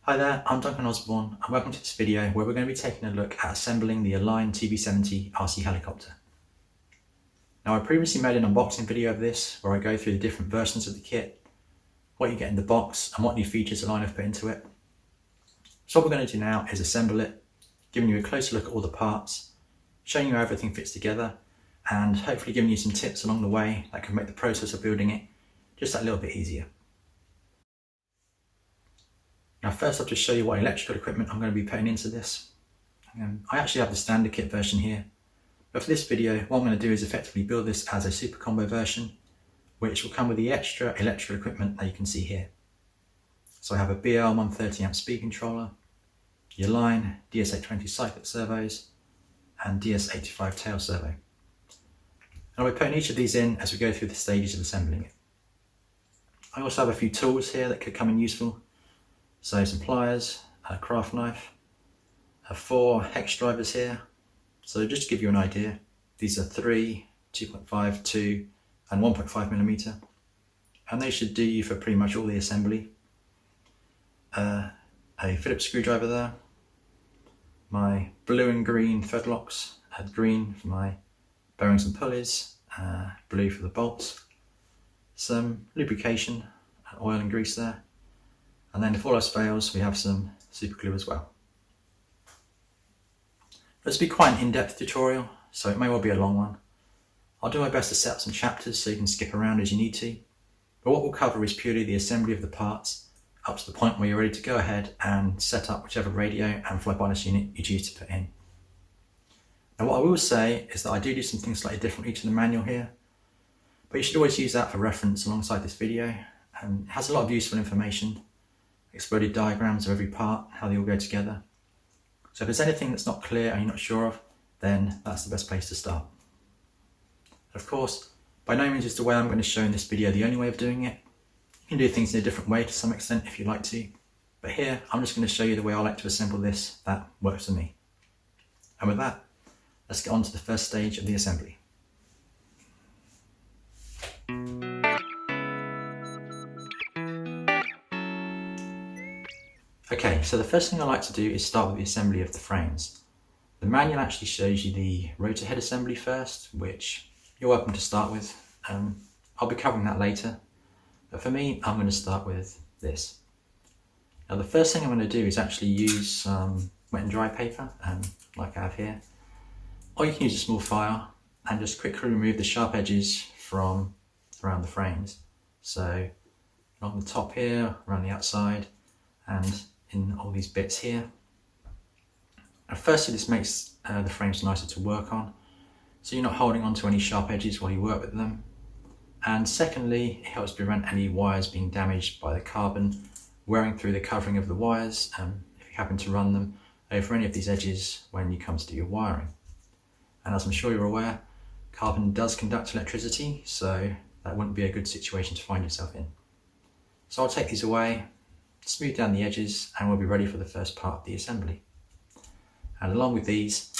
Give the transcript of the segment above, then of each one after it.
Hi there, I'm Duncan Osborne and welcome to this video where we're going to be taking a look at assembling the Align TB70 RC helicopter. Now I previously made an unboxing video of this where I go through the different versions of the kit, what you get in the box and what new features Align have put into it. So what we're going to do now is assemble it, giving you a closer look at all the parts, showing you how everything fits together and hopefully giving you some tips along the way that can make the process of building it just that little bit easier. Now first I'll just show you what electrical equipment I'm going to be putting into this. I actually have the standard kit version here, but for this video what I'm going to do is effectively build this as a super combo version, which will come with the extra electrical equipment that you can see here. So I have a BL 130 amp speed controller, the Align DS820 Cyclic Servos and DS85 tail servo. And I'll be putting each of these in as we go through the stages of assembling it. I also have a few tools here that could come in useful. So some pliers, a craft knife, 4 hex drivers here. So just to give you an idea, these are 3, 2.5, 2 and 1.5mm, and they should do you for pretty much all the assembly. A Phillips screwdriver there, my blue and green thread locks, green for my bearings and pulleys, blue for the bolts, some lubrication, oil and grease there. And then if all else fails, we have some super glue as well. This will be quite an in-depth tutorial, so it may well be a long one. I'll do my best to set up some chapters so you can skip around as you need to. But what we'll cover is purely the assembly of the parts, up to the point where you're ready to go ahead and set up whichever radio and fly bias unit you choose to put in. Now what I will say is that I do some things slightly differently to the manual here, but you should always use that for reference alongside this video. It has a lot of useful information. Exploded diagrams of every part, how they all go together. So if there's anything that's not clear and you're not sure of, then that's the best place to start. Of course, by no means is the way I'm going to show in this video the only way of doing it. You can do things in a different way to some extent if you like to, but here I'm just going to show you the way I like to assemble this that works for me. And with that, let's get on to the first stage of the assembly. Okay, so the first thing I like to do is start with the assembly of the frames. The manual actually shows you the rotor head assembly first, which you're welcome to start with. I'll be covering that later, but for me, I'm going to start with this. Now the first thing I'm going to do is actually use some wet and dry paper, like I have here, or you can use a small file and just quickly remove the sharp edges from around the frames. So along the top here, around the outside, and in all these bits here. And firstly, this makes the frames nicer to work on, so you're not holding on to any sharp edges while you work with them. And secondly, it helps prevent any wires being damaged by the carbon wearing through the covering of the wires if you happen to run them over any of these edges when you come to do your wiring. And as I'm sure you're aware, carbon does conduct electricity, so that wouldn't be a good situation to find yourself in. So I'll take these away, smooth down the edges, and we'll be ready for the first part of the assembly. And along with these,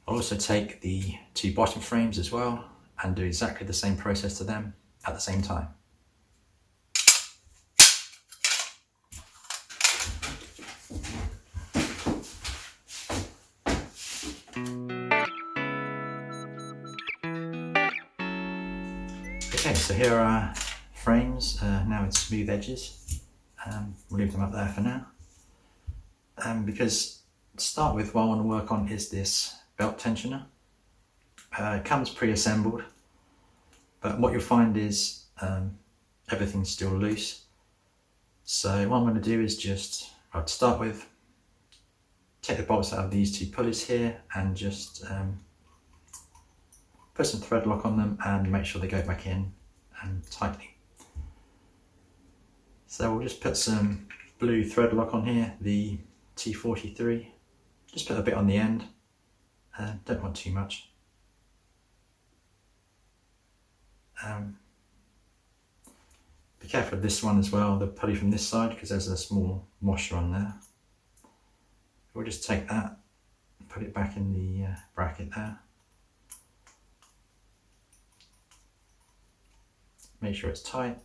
I'll also take the 2 bottom frames as well and do exactly the same process to them at the same time. Okay, so here are our frames now with smooth edges. We'll leave them up there for now. Because to start with, what I want to work on is this belt tensioner. It comes pre-assembled, but what you'll find is everything's still loose. So what I'm going to do is just, to start with, take the bolts out of these 2 pulleys here and just put some thread lock on them and make sure they go back in tightly. So we'll just put some blue thread lock on here, the T43. Just put a bit on the end, don't want too much. Be careful of this one as well, the pulley from this side, because there's a small washer on there. We'll just take that and put it back in the bracket there. Make sure it's tight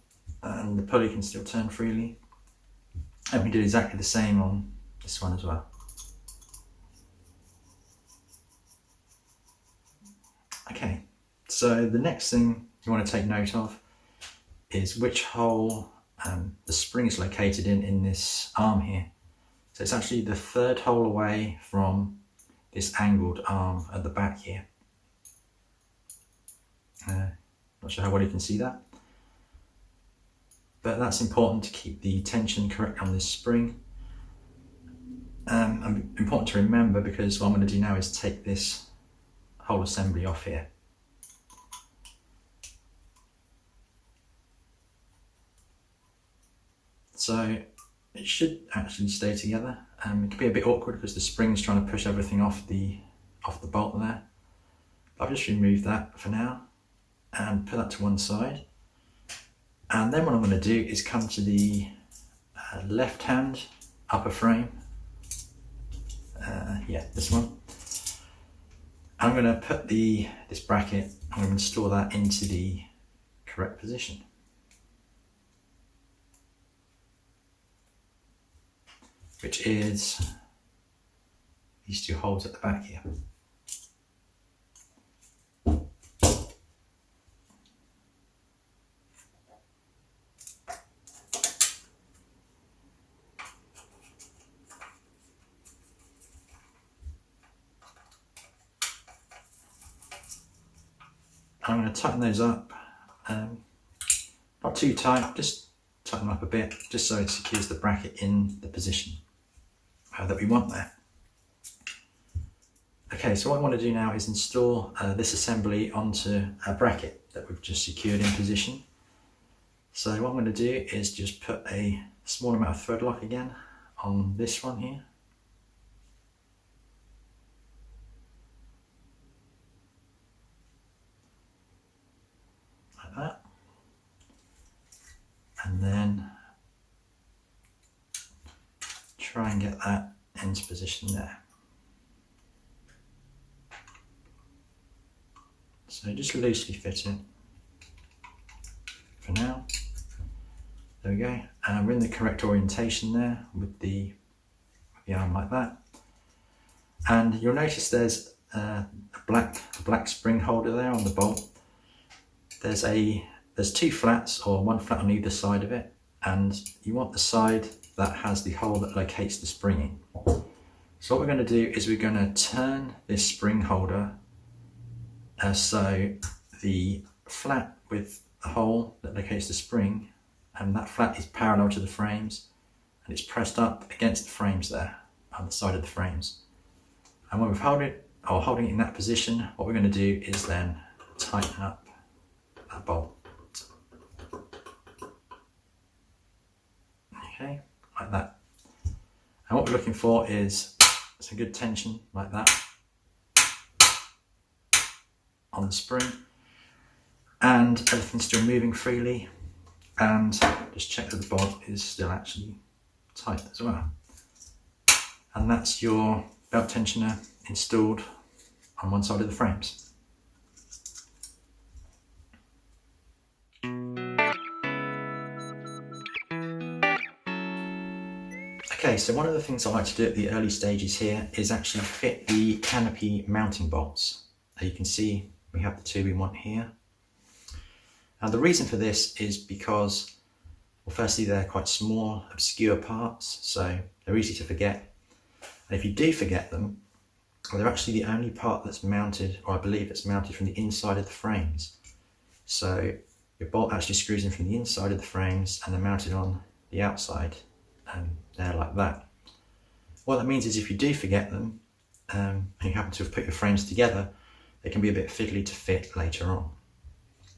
and the pulley can still turn freely. And we did exactly the same on this one as well. Okay, so the next thing you want to take note of is which hole the spring is located in this arm here. So it's actually the third hole away from this angled arm at the back here. Not sure how well you can see that, but that's important to keep the tension correct on this spring. And important to remember, because what I'm going to do now is take this whole assembly off here. So it should actually stay together. It can be a bit awkward because the spring is trying to push everything off the bolt there. I've just removed that for now and put that to one side. And then what I'm going to do is come to the left hand upper frame. Yeah, this one. I'm going to put this bracket, I'm going to install that into the correct position. Which is these two holes at the back here. I'm going to tighten those up, not too tight, just tighten them up a bit, just so it secures the bracket in the position that we want there. Okay, so what I want to do now is install this assembly onto a bracket that we've just secured in position. So what I'm going to do is just put a small amount of thread lock again on this one here. Like that. And then try and get that into position there. So just loosely fit it for now. There we go. And we're in the correct orientation there with the arm like that. And you'll notice there's a black spring holder there on the bolt. There's two flats, or one flat on either side of it, and you want the side that has the hole that locates the spring in. So what we're going to do is we're going to turn this spring holder so the flat with the hole that locates the spring, and that flat is parallel to the frames, and it's pressed up against the frames there on the side of the frames. And when we've holding it in that position, what we're going to do is then tighten up that bolt. Okay, like that. And what we're looking for is some good tension like that on the spring, and everything's still moving freely, and just check that the bolt is still actually tight as well. And that's your belt tensioner installed on one side of the frames. Okay, so one of the things I like to do at the early stages here is actually fit the Canopy mounting bolts. As you can see, we have the two we want here. And the reason for this is because, well, firstly, they're quite small, obscure parts, so they're easy to forget. And if you do forget them, well, they're actually the only part that's mounted, or I believe it's mounted from the inside of the frames. So your bolt actually screws in from the inside of the frames, and they're mounted on the outside. There like that. What that means is if you do forget them and you happen to have put your frames together, they can be a bit fiddly to fit later on.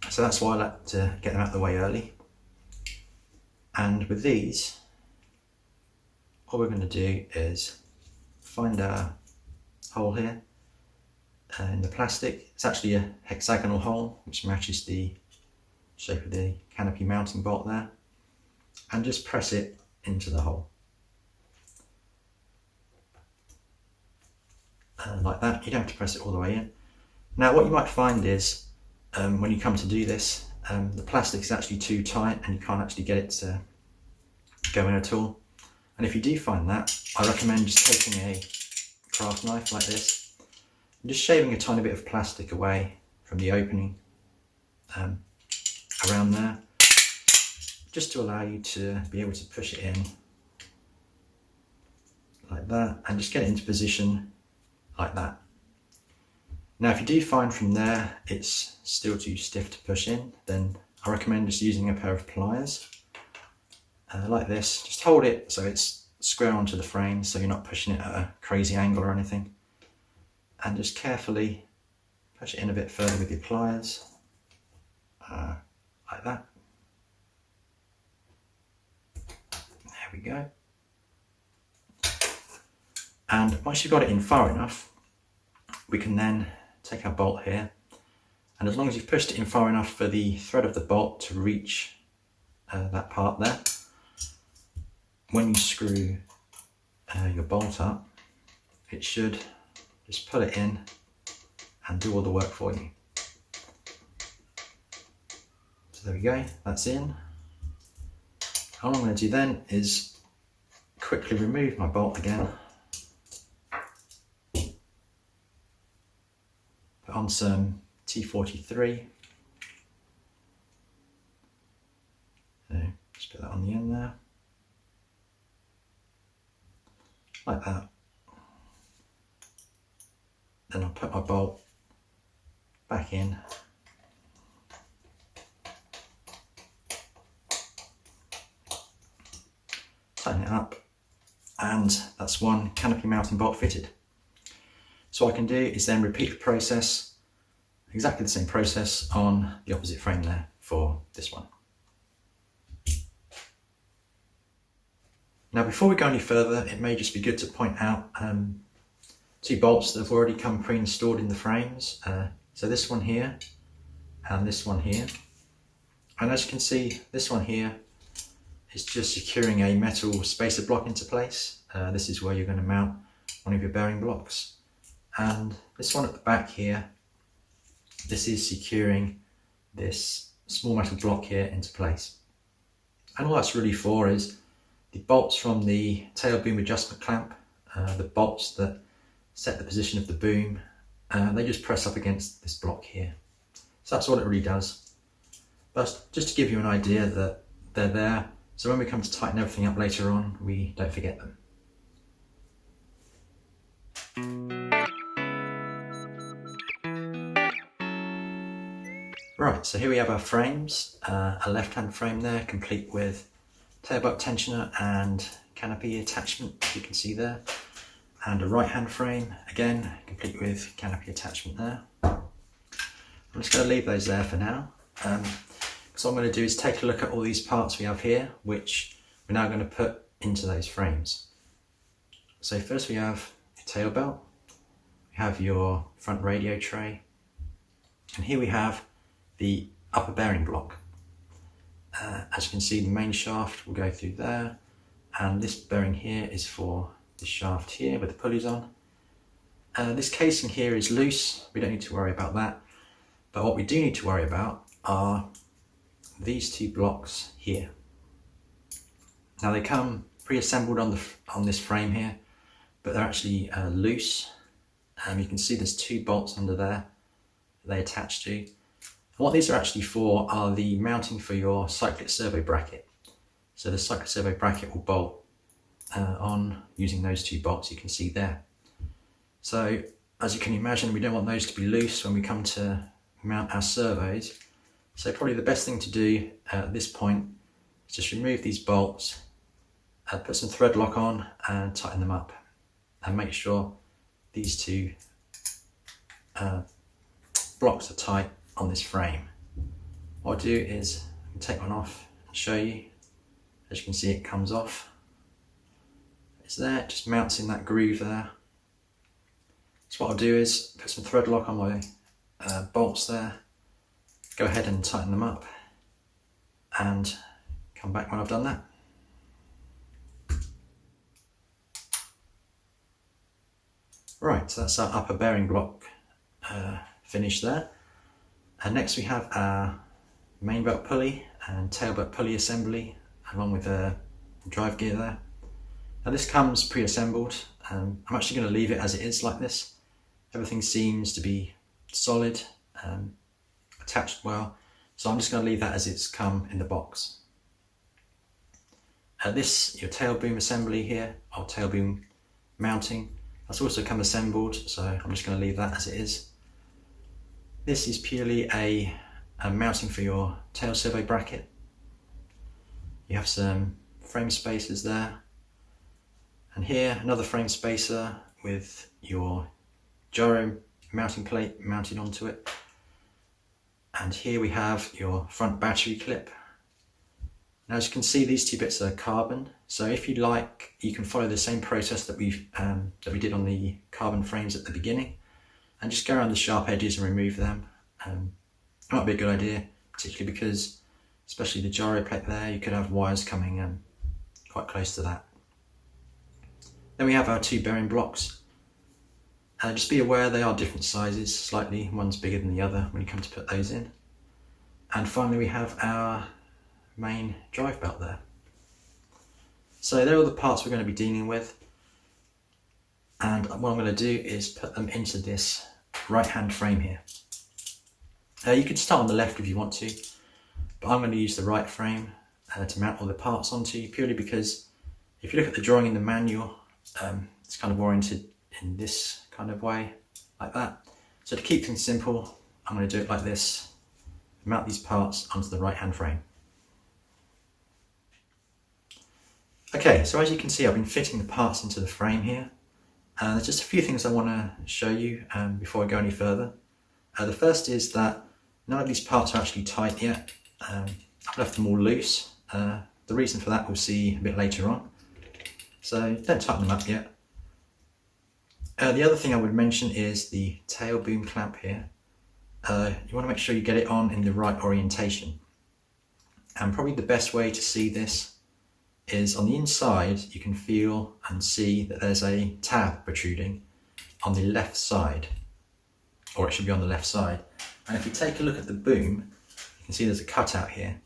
So that's why I like to get them out of the way early. And with these, all we're going to do is find our hole here in the plastic. It's actually a hexagonal hole which matches the shape of the Canopy mounting bolt there, and just press it into the hole. Like that. You don't have to press it all the way in. Now what you might find is when you come to do this, the plastic is actually too tight and you can't actually get it to go in at all. And if you do find that, I recommend just taking a craft knife like this and just shaving a tiny bit of plastic away from the opening around there, just to allow you to be able to push it in like that and just get it into position like that. Now if you do find from there it's still too stiff to push in, then I recommend just using a pair of pliers like this. Just hold it so it's square onto the frame, so you're not pushing it at a crazy angle or anything, and just carefully push it in a bit further with your pliers like that. There we go. And once you've got it in far enough, we can then take our bolt here, and as long as you've pushed it in far enough for the thread of the bolt to reach that part there, when you screw your bolt up, it should just pull it in and do all the work for you. So there we go, that's in. All I'm going to do then is quickly remove my bolt again, put on some T43, so just put that on the end there, like that. Then I'll put my bolt back in, tighten it up, and that's one canopy mounting bolt fitted. So what I can do is then repeat the process, exactly the same process on the opposite frame there for this one. Now before we go any further, it may just be good to point out two bolts that have already come pre-installed in the frames. So this one here and this one here. And as you can see, this one here is just securing a metal spacer block into place. This is where you're going to mount one of your bearing blocks. And this one at the back here, this is securing this small metal block here into place. And all that's really for is the bolts from the tail boom adjustment clamp, the bolts that set the position of the boom, they just press up against this block here. So that's all it really does. But just to give you an idea that they're there, so when we come to tighten everything up later on, we don't forget them. Right, so here we have our frames, a left-hand frame there, complete with tail butt tensioner and canopy attachment, you can see there, and a right-hand frame, again, complete with canopy attachment there. I'm just going to leave those there for now. So what I'm going to do is take a look at all these parts we have here, which we're now going to put into those frames. So first we have your tail belt, we have your front radio tray, and here we have the upper bearing block. As you can see, the main shaft will go through there, and this bearing here is for the shaft here with the pulleys on. This casing here is loose, we don't need to worry about that, but what we do need to worry about are these two blocks here. Now they come pre-assembled on this frame here, but they're actually loose. You can see there's two bolts under there that they attach to. And what these are actually for are the mounting for your Cyclic Servo bracket. So the Cyclic Servo bracket will bolt on using those two bolts you can see there. So as you can imagine, we don't want those to be loose when we come to mount our servos. So probably the best thing to do at this point is just remove these bolts, put some thread lock on and tighten them up, and make sure these two blocks are tight on this frame. What I'll do is take one off and show you. As you can see, it comes off. It's there, it just mounts in that groove there. So what I'll do is put some thread lock on my bolts there, go ahead and tighten them up, and come back when I've done that. Right, so that's our upper bearing block finished there. And next we have our main belt pulley and tail belt pulley assembly, along with a drive gear there. Now this comes pre-assembled. I'm actually going to leave it as it is like this. Everything seems to be solid, attached well, so I'm just going to leave that as it's come in the box. This, your tail boom assembly here, or tail boom mounting, that's also come assembled, so I'm just going to leave that as it is. This is purely a mounting for your tail servo bracket. You have some frame spacers there, and here another frame spacer with your gyro mounting plate mounted onto it, and here we have your front battery clip. Now, as you can see, these two bits are carbon, so if you like, you can follow the same process that we did on the carbon frames at the beginning, and just go around the sharp edges and remove them. It might be a good idea, particularly because, especially the gyro plate there, you could have wires coming quite close to that. Then we have our two bearing blocks. Just be aware they are different sizes slightly, one's bigger than the other when you come to put those in. And finally we have our main drive belt there. So they're all the parts we're going to be dealing with, and what I'm going to do is put them into this right hand frame here. You can start on the left if you want to, but I'm going to use the right frame to mount all the parts onto, purely because if you look at the drawing in the manual, it's kind of oriented in this kind of way, like that. So to keep things simple, I'm going to do it like this, mount these parts onto the right hand frame. Okay, so as you can see, I've been fitting the parts into the frame here, and there's just a few things I want to show you before I go any further. The first is that none of these parts are actually tight yet. I've left them all loose. The reason for that we'll see a bit later on. So don't tighten them up yet. The other thing I would mention is the tail boom clamp here. You want to make sure you get it on in the right orientation. And probably the best way to see this is on the inside. You can feel and see that there's a tab protruding on the left side, or it should be on the left side. And if you take a look at the boom, you can see there's a cutout here,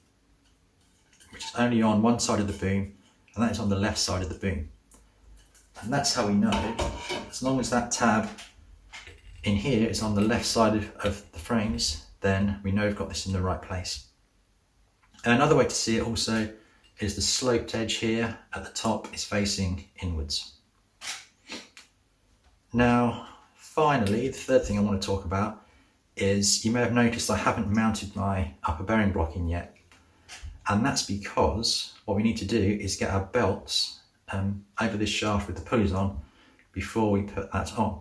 which is only on one side of the boom, and that is on the left side of the boom. And that's how we know, as long as that tab in here is on the left side of the frames, then we know we've got this in the right place. And another way to see it also is the sloped edge here at the top is facing inwards. Now, finally, the third thing I want to talk about is, you may have noticed I haven't mounted my upper bearing block in yet. And that's because what we need to do is get our belts over this shaft with the pulleys on before we put that on.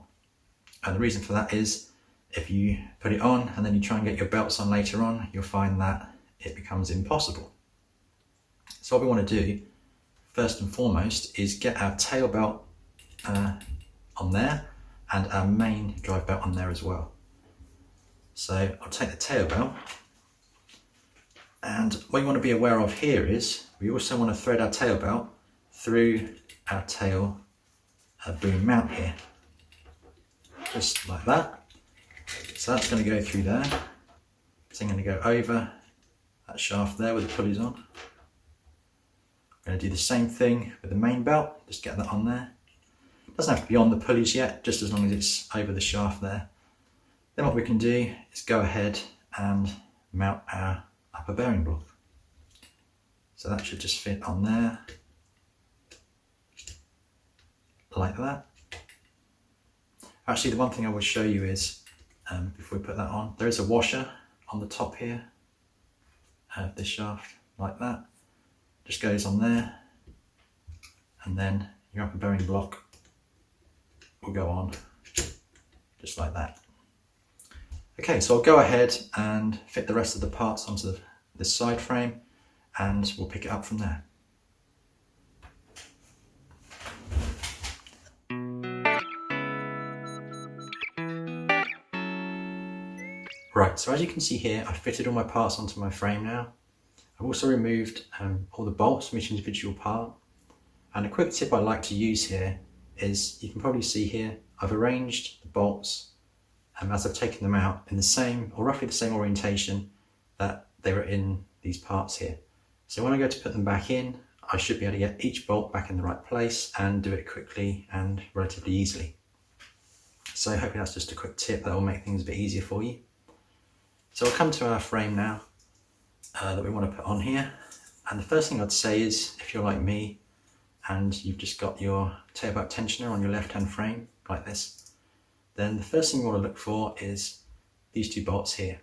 And the reason for that is, if you put it on and then you try and get your belts on later on, you'll find that it becomes impossible. So what we want to do, first and foremost, is get our tail belt on there and our main drive belt on there as well. So I'll take the tail belt, and what you want to be aware of here is we also want to thread our tail belt through our tail boom mount here, just like that. So that's going to go through there. So I'm going to go over that shaft there with the pulleys on. I'm going to do the same thing with the main belt, just get that on there. It doesn't have to be on the pulleys yet, just as long as it's over the shaft there. Then what we can do is go ahead and mount our upper bearing block. So that should just fit on there, like that. Actually, the one thing I will show you is, before we put that on, there is a washer on the top here of this shaft, like that. Just goes on there, and then your upper bearing block will go on, just like that. Okay, so I'll go ahead and fit the rest of the parts onto this side frame, and we'll pick it up from there. Right, so as you can see here, I've fitted all my parts onto my frame now. I've also removed all the bolts from each individual part. And a quick tip I like to use here is, you can probably see here, I've arranged the bolts as I've taken them out in the same, or roughly the same orientation that they were in these parts here. So when I go to put them back in, I should be able to get each bolt back in the right place and do it quickly and relatively easily. So hopefully that's just a quick tip that will make things a bit easier for you. So we'll come to our frame now that we want to put on here. And the first thing I'd say is, if you're like me and you've just got your tailpipe tensioner on your left hand frame like this, then the first thing you want to look for is these two bolts here.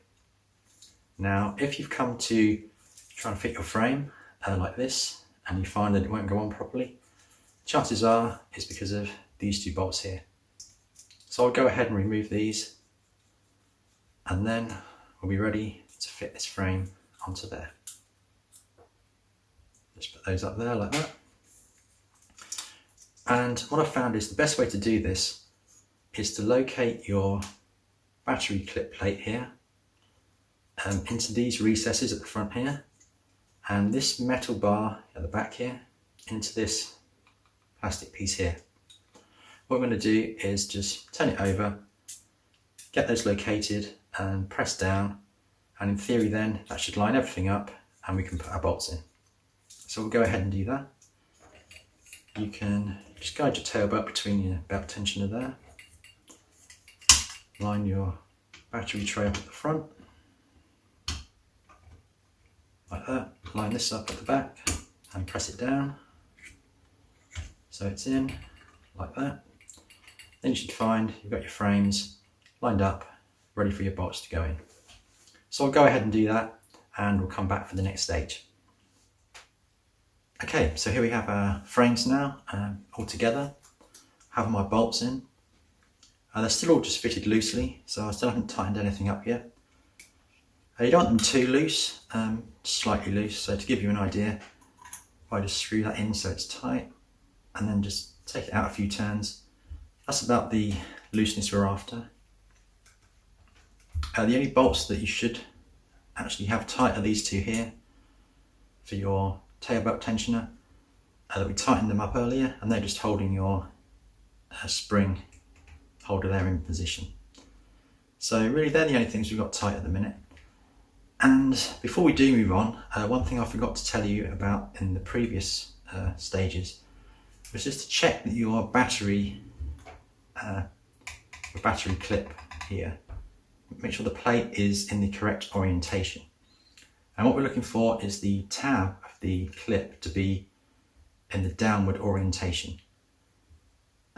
Now if you've come to try and fit your frame like this and you find that it won't go on properly, chances are it's because of these two bolts here. So I'll go ahead and remove these, and then we'll be ready to fit this frame onto there. Just put those up there like that. And what I've found is the best way to do this is to locate your battery clip plate here into these recesses at the front here, and this metal bar at the back here into this plastic piece here. What we're going to do is just turn it over, get those located and press down, and in theory then that should line everything up and we can put our bolts in. So we'll go ahead and do that. You can just guide your tail belt between your belt tensioner there. Line your battery tray up at the front, like that. Line this up at the back and press it down so it's in, like that. Then you should find you've got your frames lined up, ready for your bolts to go in. So I'll go ahead and do that and we'll come back for the next stage. Okay, so here we have our frames now all together. Have my bolts in. They're still all just fitted loosely, so I still haven't tightened anything up yet. You don't want them too loose, slightly loose. So to give you an idea, if I just screw that in so it's tight and then just take it out a few turns, that's about the looseness we're after. The only bolts that you should actually have tight are these two here for your tail belt tensioner. We tightened them up earlier and they're just holding your spring holder there in position. So really they're the only things we've got tight at the minute. And before we do move on, one thing I forgot to tell you about in the previous stages was just to check that your battery clip here, make sure the plate is in the correct orientation. And what we're looking for is the tab of the clip to be in the downward orientation.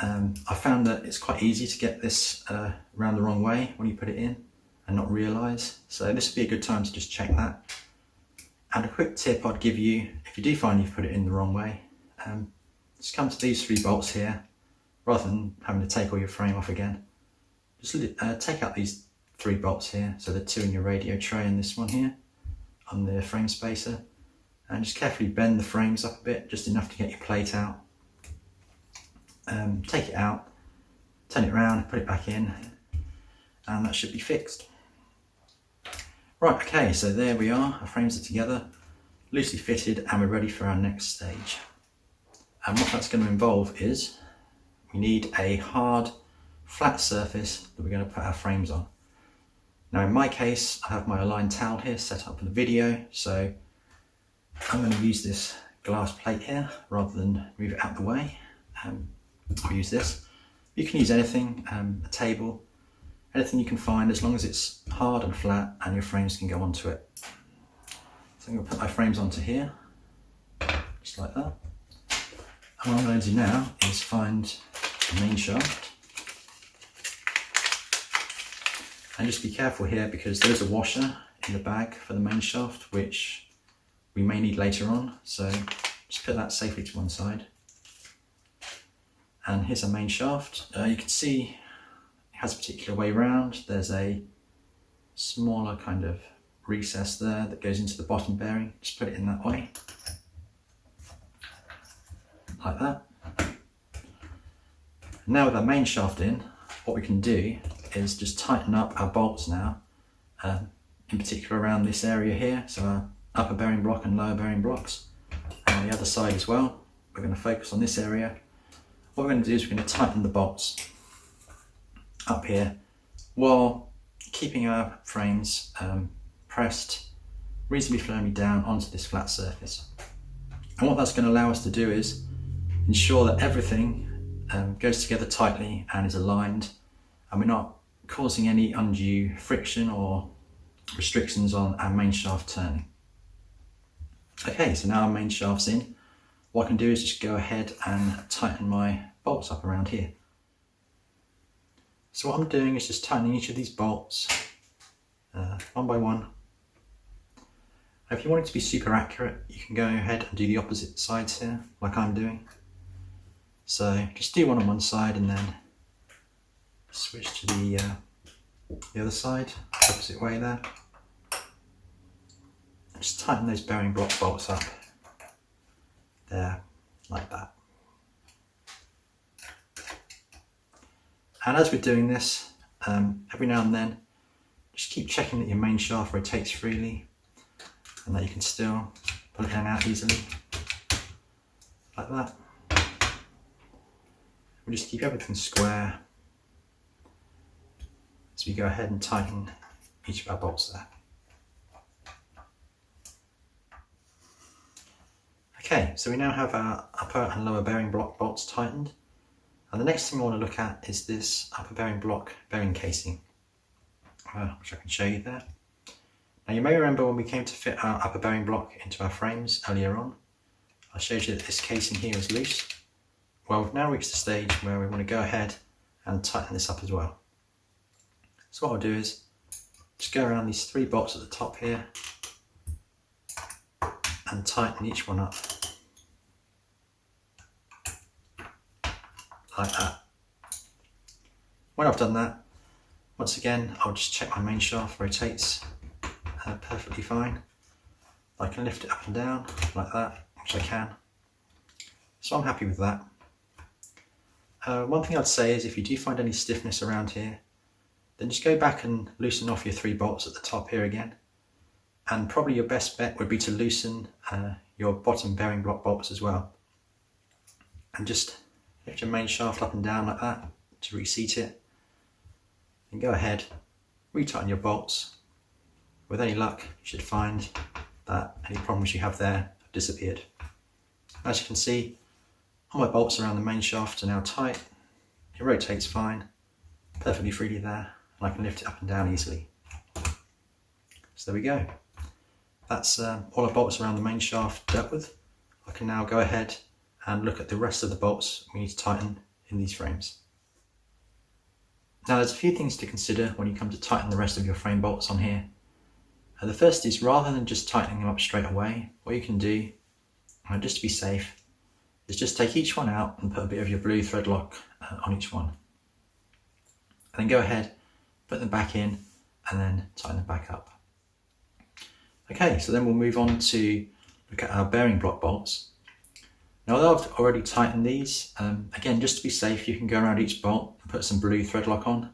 I found that it's quite easy to get this around the wrong way when you put it in and not realise. So this would be a good time to just check that. And a quick tip I'd give you, if you do find you've put it in the wrong way, just come to these three bolts here, rather than having to take all your frame off again. Just take out these three bolts here, so the two in your radio tray and this one here on the frame spacer, and just carefully bend the frames up a bit, just enough to get your plate out. Take it out, turn it around, put it back in, and that should be fixed. Right, okay, so there we are, our frames are together, loosely fitted, and we're ready for our next stage. And what that's going to involve is, we need a hard, flat surface that we're going to put our frames on. Now in my case, I have my Align towel here set up for the video, so I'm going to use this glass plate here rather than move it out the way. I'll use this. You can use anything, a table, anything you can find, as long as it's hard and flat and your frames can go onto it. So I'm going to put my frames onto here, just like that. And what I'm going to do now is find the main shaft. And just be careful here because there's a washer in the bag for the main shaft, which we may need later on. So just put that safely to one side. And here's our main shaft. You can see it has a particular way round. There's a smaller kind of recess there that goes into the bottom bearing. Just put it in that way, like that. Now with our main shaft in, what we can do is just tighten up our bolts now, in particular around this area here, so our upper bearing block and lower bearing blocks, and on the other side as well. We're going to focus on this area. What we're going to do is we're going to tighten the bolts up here while keeping our frames pressed reasonably firmly down onto this flat surface. And what that's going to allow us to do is ensure that everything goes together tightly and is aligned, and we're not causing any undue friction or restrictions on our main shaft turning. Okay, so now our main shaft's in. What I can do is just go ahead and tighten my bolts up around here. So what I'm doing is just tightening each of these bolts one by one. If you want it to be super accurate, you can go ahead and do the opposite sides here, like I'm doing. So just do one on one side and then switch to the other side, opposite way there. Just tighten those bearing block bolts up there, like that. And as we're doing this, every now and then, just keep checking that your main shaft rotates freely and that you can still pull it in and out easily, like that. We'll just keep everything square as we go ahead and tighten each of our bolts there. Okay, so we now have our upper and lower bearing block bolts tightened. And the next thing I want to look at is this upper bearing block bearing casing, which I can show you there. Now you may remember when we came to fit our upper bearing block into our frames earlier on, I showed you that this casing here was loose. Well, we've now reached the stage where we want to go ahead and tighten this up as well. So what I'll do is just go around these 3 bolts at the top here and tighten each one up like that. When I've done that, once again I'll just check my main shaft rotates perfectly fine. I can lift it up and down like that, which I can. So I'm happy with that. One thing I'd say is if you do find any stiffness around here, then just go back and loosen off your 3 bolts at the top here again. And probably your best bet would be to loosen your bottom bearing block bolts as well. And just lift your main shaft up and down like that to reseat it. And go ahead, retighten your bolts. With any luck, you should find that any problems you have there have disappeared. As you can see, all my bolts around the main shaft are now tight. It rotates fine, perfectly freely there, and I can lift it up and down easily. So there we go. That's all our bolts around the main shaft dealt with. I can now go ahead and look at the rest of the bolts we need to tighten in these frames. Now there's a few things to consider when you come to tighten the rest of your frame bolts on here. The first is, rather than just tightening them up straight away, what you can do, just to be safe, is just take each one out and put a bit of your blue thread lock on each one. And then go ahead, put them back in, and then tighten them back up. Okay, so then we'll move on to look at our bearing block bolts. Now although I've already tightened these, again, just to be safe, you can go around each bolt and put some blue thread lock on.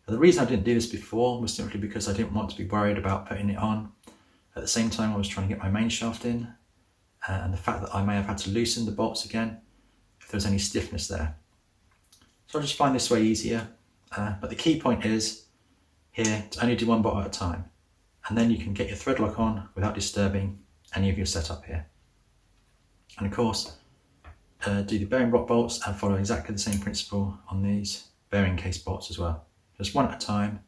The reason I didn't do this before was simply because I didn't want to be worried about putting it on. At the same time I was trying to get my main shaft in, and the fact that I may have had to loosen the bolts again if there was any stiffness there. So I just find this way easier, but the key point is here to only do one bolt at a time, and then you can get your thread lock on without disturbing any of your setup here. And of course, do the bearing block bolts and follow exactly the same principle on these bearing case bolts as well. Just one at a time,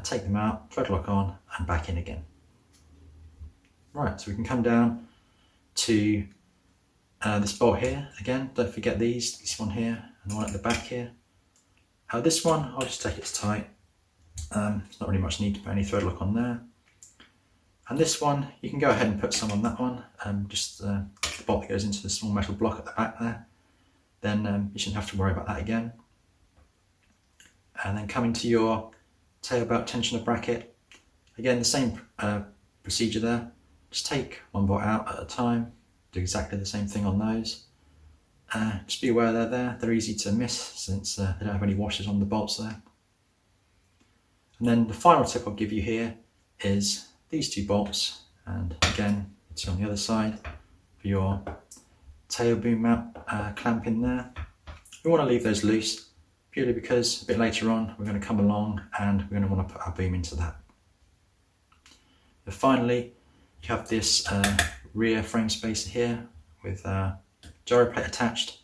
take them out, thread lock on and back in again. Right, so we can come down to this bolt here. Again, don't forget this one here and the one at the back here. This one, I'll just take it tight. There's not really much need to put any thread lock on there. And this one, you can go ahead and put some on that one, just the bolt that goes into the small metal block at the back there. Then you shouldn't have to worry about that again. And then coming to your tail belt tensioner bracket, again the same procedure there. Just take one bolt out at a time, do exactly the same thing on those. Just be aware they're there, they're easy to miss since they don't have any washers on the bolts there. And then the final tip I'll give you here is these 2 bolts, and again it's on the other side for your tail boom mount clamp in there. We want to leave those loose, purely because a bit later on we're going to come along and we're going to want to put our boom into that. And finally, you have this rear frame spacer here with a gyro plate attached.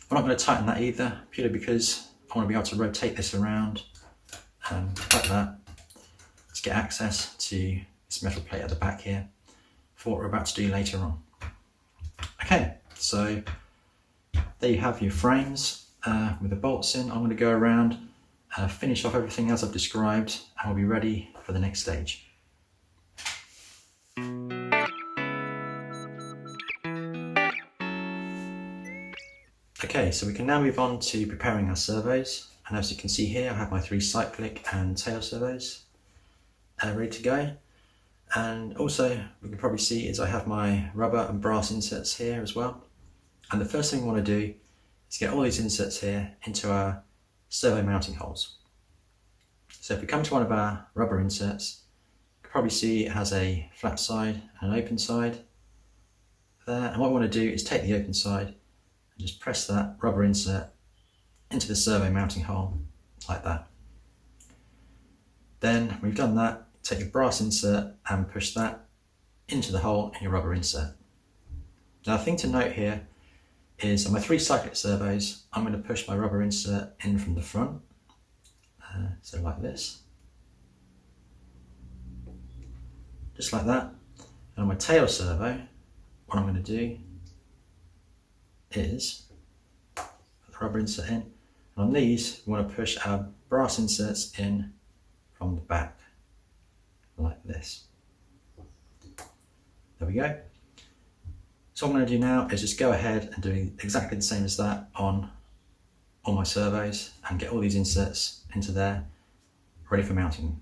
I'm not going to tighten that either, purely because I want to be able to rotate this around like that to get access to this metal plate at the back here for what we're about to do later on. Okay, so there you have your frames with the bolts in. I'm going to go around, finish off everything as I've described, and we'll be ready for the next stage. Okay, so we can now move on to preparing our servos, and as you can see here I have my 3 cyclic and tail servos ready to go, and also we can probably see is I have my rubber and brass inserts here as well. And the first thing we want to do is get all these inserts here into our servo mounting holes. So if we come to one of our rubber inserts, you can probably see it has a flat side and an open side there, and what we want to do is take the open side and just press that rubber insert into the servo mounting hole like that. Then when we've done that, take your brass insert and push that into the hole in your rubber insert. Now the thing to note here is on my 3 cyclic servos, I'm going to push my rubber insert in from the front, so like this, just like that. And on my tail servo, what I'm going to do is put the rubber insert in, and on these we want to push our brass inserts in from the back like this. There we go. So what I'm going to do now is just go ahead and do exactly the same as that on all my servos and get all these inserts into there ready for mounting.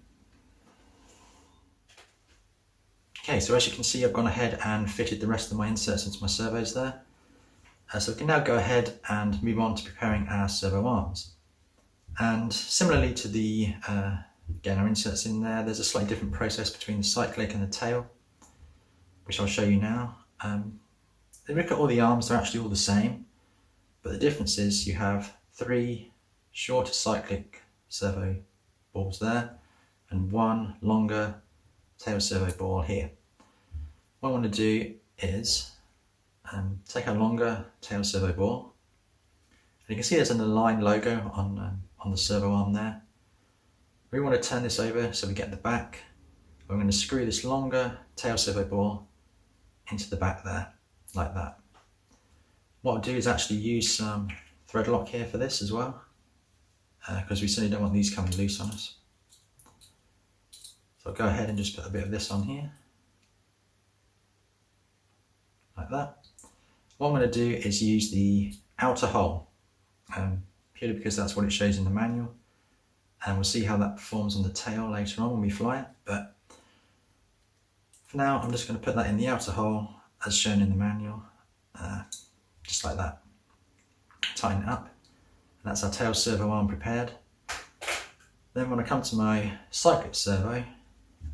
Okay, so as you can see I've gone ahead and fitted the rest of my inserts into my servos there. So we can now go ahead and move on to preparing our servo arms. And similarly to the getting our inserts in there, there's a slightly different process between the cyclic and the tail, which I'll show you now. If you look at all the arms, they're actually all the same, but the difference is you have 3 shorter cyclic servo balls there and 1 longer tail servo ball here. What I want to do is take a longer tail servo ball, and you can see there's an Align logo on the servo arm there. We want to turn this over so we get the back. We're going to screw this longer tail servo ball into the back there, like that. What I'll do is actually use some thread lock here for this as well, because we certainly don't want these coming loose on us. So I'll go ahead and just put a bit of this on here, like that. What I'm going to do is use the outer hole, purely because that's what it shows in the manual, and we'll see how that performs on the tail later on when we fly it. But for now I'm just going to put that in the outer hole as shown in the manual, just like that. Tighten it up, and that's our tail servo arm prepared. Then when I come to my cyclic servo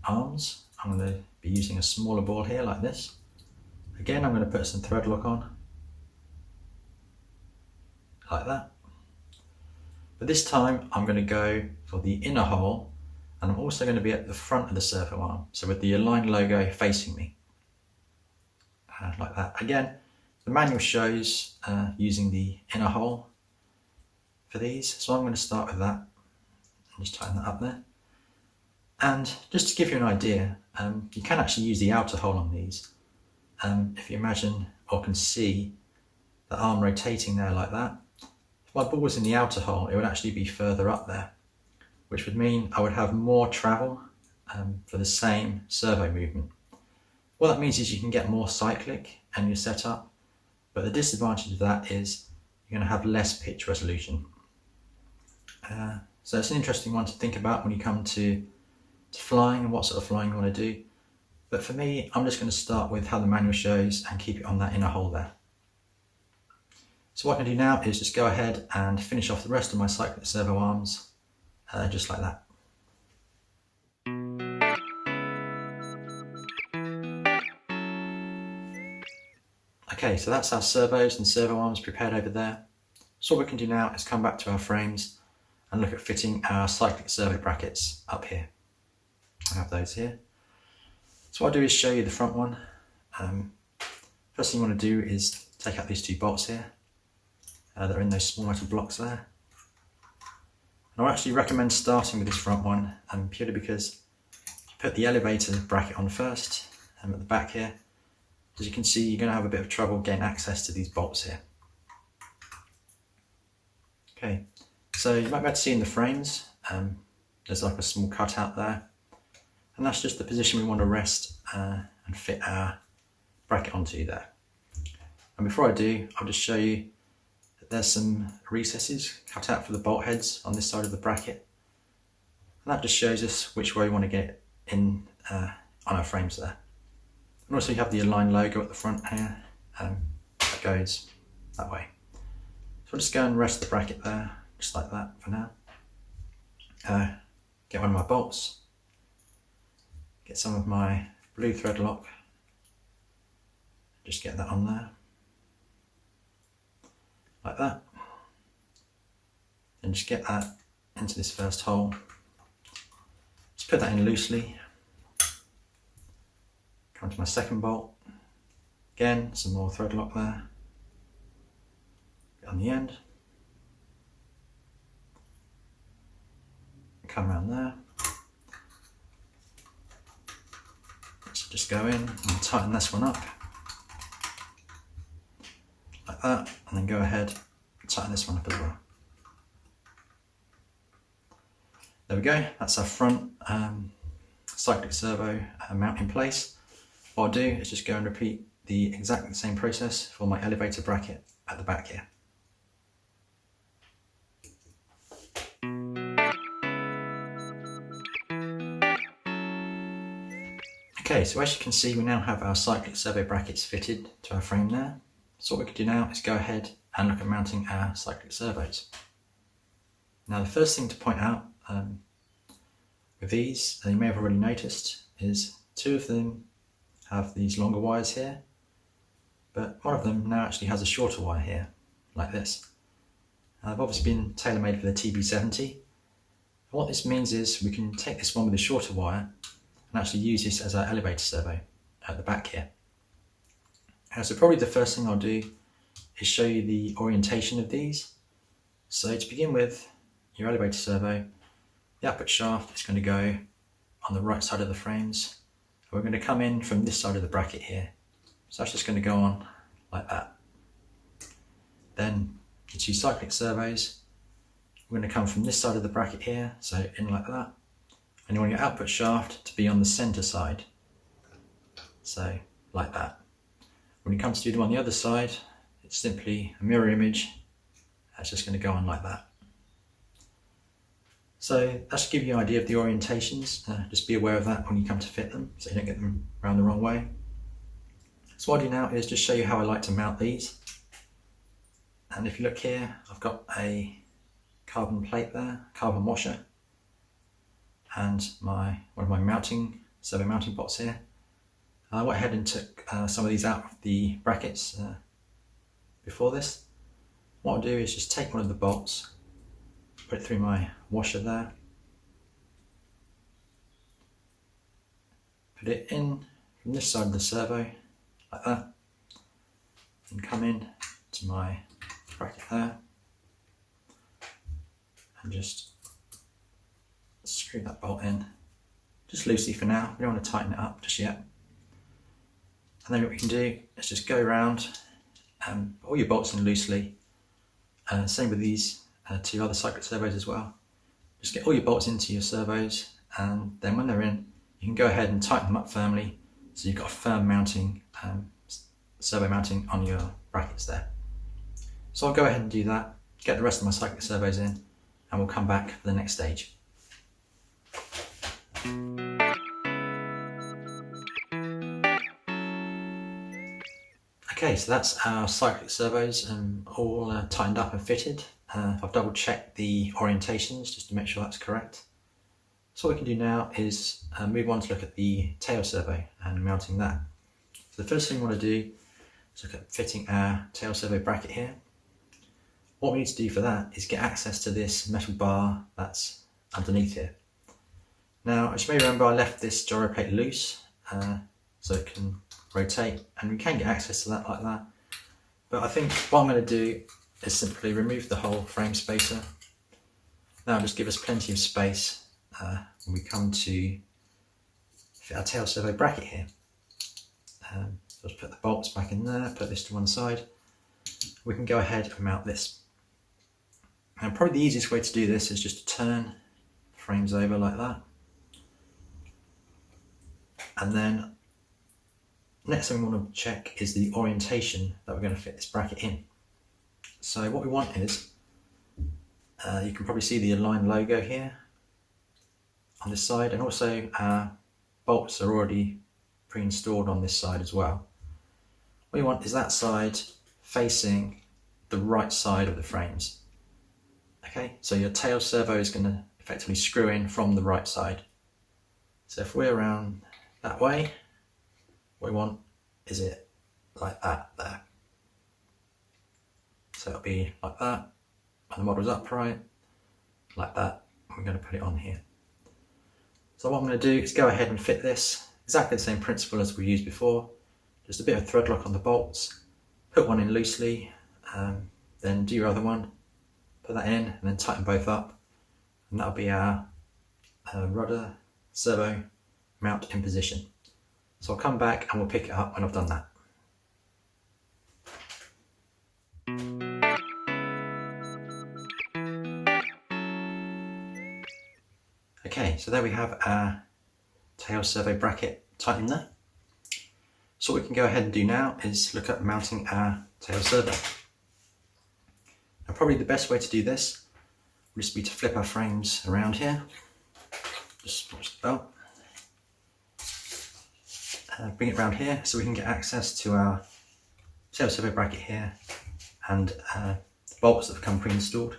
arms, I'm going to be using a smaller ball here like this. Again, I'm going to put some thread lock on, like that. But this time I'm going to go for the inner hole, and I'm also going to be at the front of the servo arm, so with the Align logo facing me, like that. Again, the manual shows using the inner hole for these, so I'm going to start with that and just tighten that up there. And just to give you an idea, you can actually use the outer hole on these. If you imagine or can see the arm rotating there like that, if my ball was in the outer hole, it would actually be further up there, which would mean I would have more travel for the same servo movement. What that means is you can get more cyclic in your setup, but the disadvantage of that is you're going to have less pitch resolution. So it's an interesting one to think about when you come to flying and what sort of flying you want to do. But for me, I'm just going to start with how the manual shows and keep it on that inner hole there. So what I can do now is just go ahead and finish off the rest of my cyclic servo arms, just like that. Okay, so that's our servos and servo arms prepared over there. So what we can do now is come back to our frames and look at fitting our cyclic servo brackets up here. I have those here. So what I'll do is show you the front one. First thing you want to do is take out these two bolts here that are in those small metal blocks there. And I actually recommend starting with this front one, purely because you put the elevator bracket on first at the back here. As you can see, you're going to have a bit of trouble getting access to these bolts here. Okay, so you might be able to see in the frames, there's like a small cutout there, and that's just the position we want to rest and fit our bracket onto there. And before I do, I'll just show you that there's some recesses cut out for the bolt heads on this side of the bracket, and that just shows us which way we want to get it in on our frames there. And also you have the Align logo at the front here, that goes that way. So I'll just go and rest the bracket there, just like that for now. Get one of my bolts, get some of my blue thread lock, just get that on there, like that. Then just get that into this first hole. Just put that in loosely. Come to my second bolt. Again, some more thread lock there. On the end. Come around there. So just go in and tighten this one up. Like that. And then go ahead and tighten this one up as well. There we go. That's our front Cyclic Servo mount in place. What I'll do is just go and repeat the exactly same process for my elevator bracket at the back here. Okay, so as you can see, we now have our Cyclic Servo brackets fitted to our frame there. So what we can do now is go ahead and look at mounting our Cyclic Servos. Now the first thing to point out with these, you may have already noticed, is two of them have these longer wires here, but one of them now actually has a shorter wire here, like this. They've obviously been tailor-made for the TB70. And what this means is we can take this one with a shorter wire and actually use this as our elevator servo at the back here. So probably the first thing I'll do is show you the orientation of these. So to begin with, your elevator servo, the output shaft is going to go on the right side of the frames. We're going to come in from this side of the bracket here. So that's just going to go on like that. Then your two Cyclic Servos, we're going to come from this side of the bracket here, so in like that. And you want your output shaft to be on the center side. So like that. When you come to do them on the other side, it's simply a mirror image. That's just going to go on like that. So that should give you an idea of the orientations. Just be aware of that when you come to fit them, so you don't get them around the wrong way. So what I'll do now is just show you how I like to mount these. And if you look here, I've got a carbon plate there, carbon washer, and one of my servo mounting pots here. I went ahead and took some of these out of the brackets before this. What I'll do is just take one of the bolts, put it through my washer there, put it in from this side of the servo, like that, and come in to my bracket there, and just screw that bolt in, just loosely for now. We don't want to tighten it up just yet. And then what we can do is just go around and put all your bolts in loosely. Same with these two other Cyclic Servos as well. Just get all your bolts into your servos, and then when they're in, you can go ahead and tighten them up firmly, so you've got a firm mounting, servo mounting on your brackets there. So I'll go ahead and do that, get the rest of my Cyclic Servos in, and we'll come back for the next stage. Okay, so that's our Cyclic Servos all tightened up and fitted. I've double checked the orientations just to make sure that's correct. So what we can do now is move on to look at the tail servo and mounting that. So the first thing we want to do is look at fitting our tail servo bracket here. What we need to do for that is get access to this metal bar that's underneath here. Now, as you may remember, I left this gyro plate loose so it can rotate, and we can get access to that like that. But I think what I'm going to do is simply remove the whole frame spacer. Now just give us plenty of space when we come to fit our tail servo bracket here. Just put the bolts back in there, put this to one side. We can go ahead and mount this. And probably the easiest way to do this is just to turn the frames over like that. And then next thing we want to check is the orientation that we're going to fit this bracket in. So what we want is, you can probably see the Align logo here on this side, and also our bolts are already pre-installed on this side as well. What we want is that side facing the right side of the frames. Okay, so your tail servo is going to effectively screw in from the right side. So if we're around that way, what we want is it like that there. So it'll be like that, and the model's upright, like that. We're going to put it on here. So what I'm going to do is go ahead and fit this, exactly the same principle as we used before. Just a bit of thread lock on the bolts, put one in loosely, then do your other one, put that in, and then tighten both up. And that'll be our rudder servo mount in position. So I'll come back and we'll pick it up when I've done that. Okay, so there we have our tail servo bracket tightened there. So what we can go ahead and do now is look at mounting our tail servo. And probably the best way to do this would just be to flip our frames around here. Just watch the belt. Bring it around here so we can get access to our tail servo bracket here and the bolts that have come pre-installed.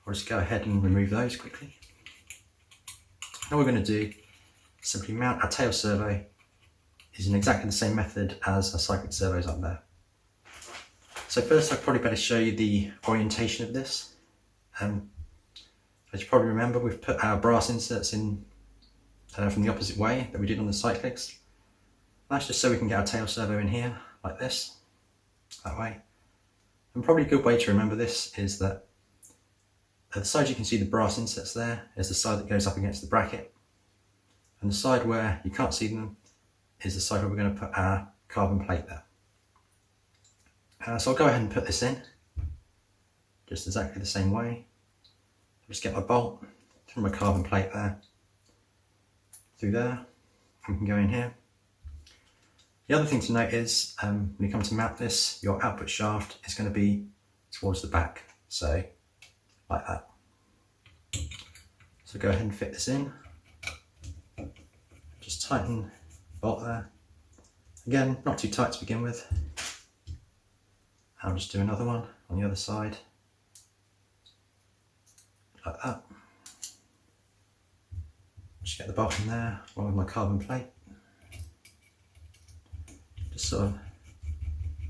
I'll just go ahead and remove those quickly. Now what we're going to do is simply mount our tail servo using exactly the same method as our cyclic servos up there. So first I'd probably better show you the orientation of this. As you probably remember, we've put our brass inserts in from the opposite way that we did on the Cyclics. That's just so we can get our tail servo in here like this, that way. And probably a good way to remember this is that the side you can see the brass inserts there is the side that goes up against the bracket, and the side where you can't see them is the side where we're going to put our carbon plate there. So I'll go ahead and put this in just exactly the same way. Just get my bolt through my carbon plate there, through there, and we can go in here. The other thing to note is when you come to mount this, your output shaft is going to be towards the back, so like that. So go ahead and fit this in. Just tighten the bolt there. Again, not too tight to begin with. I'll just do another one on the other side, like that. Just get the bolt in there along with my carbon plate. Just sort of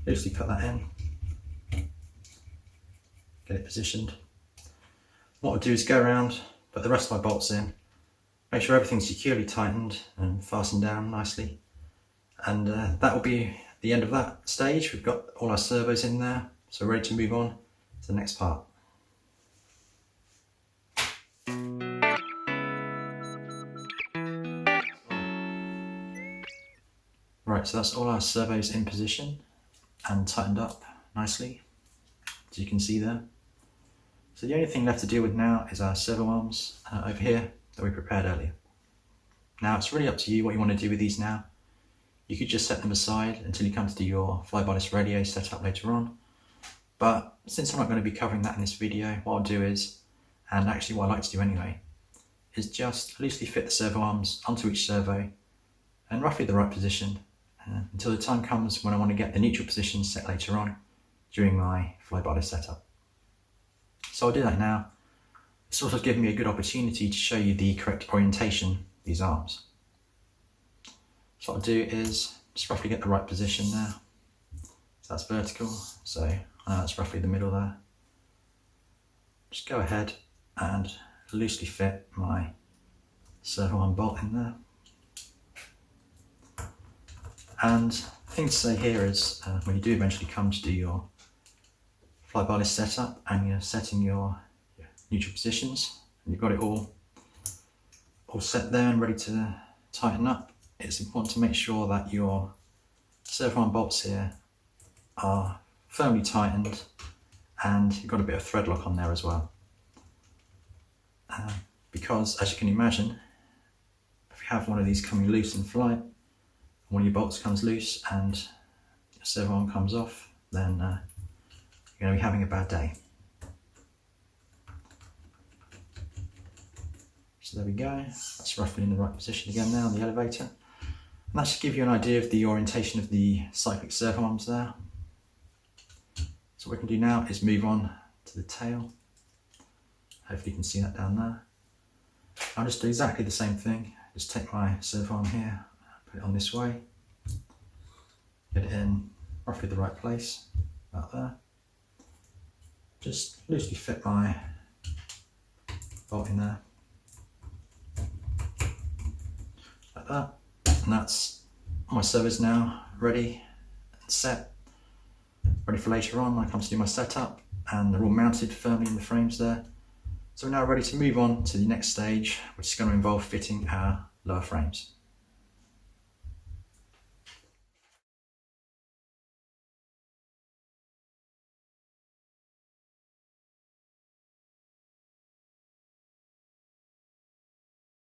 loosely put that in, get it positioned. What I'll do is go around, put the rest of my bolts in, make sure everything's securely tightened and fastened down nicely. And that will be the end of that stage. We've got all our servos in there, so we're ready to move on to the next part. Right, so that's all our servos in position and tightened up nicely, as you can see there. So the only thing left to deal with now is our servo arms over here that we prepared earlier. Now it's really up to you what you want to do with these now. You could just set them aside until you come to do your fly-by-wire radio setup later on. But since I'm not going to be covering that in this video, what I'll do is, and actually what I like to do anyway, is just loosely fit the servo arms onto each servo in roughly the right position until the time comes when I want to get the neutral position set later on during my fly-by-wire setup. So I'll do that now. It's also given me a good opportunity to show you the correct orientation of these arms. So what I'll do is just roughly get the right position there. So that's vertical, so that's roughly the middle there. Just go ahead and loosely fit my servo arm bolt in there. And thing to say here is when you do eventually come to do your fly-by-list setup and you're setting your neutral positions and you've got it all set there and ready to tighten up, it's important to make sure that your servo arm bolts here are firmly tightened and you've got a bit of thread lock on there as well. Because as you can imagine, if you have one of these coming loose in flight, one of your bolts comes loose and your servo arm comes off, then you're going to be having a bad day. So there we go, that's roughly in the right position again now on the elevator. And that should give you an idea of the orientation of the Cyclic Servo Arms there. So what we can do now is move on to the tail. Hopefully you can see that down there. I'll just do exactly the same thing. Just take my servo arm here, put it on this way, get it in roughly the right place, about there. Just loosely fit my bolt in there, like that. And that's my servos now ready and set, ready for later on when I come to do my setup, and they're all mounted firmly in the frames there. So we're now ready to move on to the next stage, which is going to involve fitting our lower frames.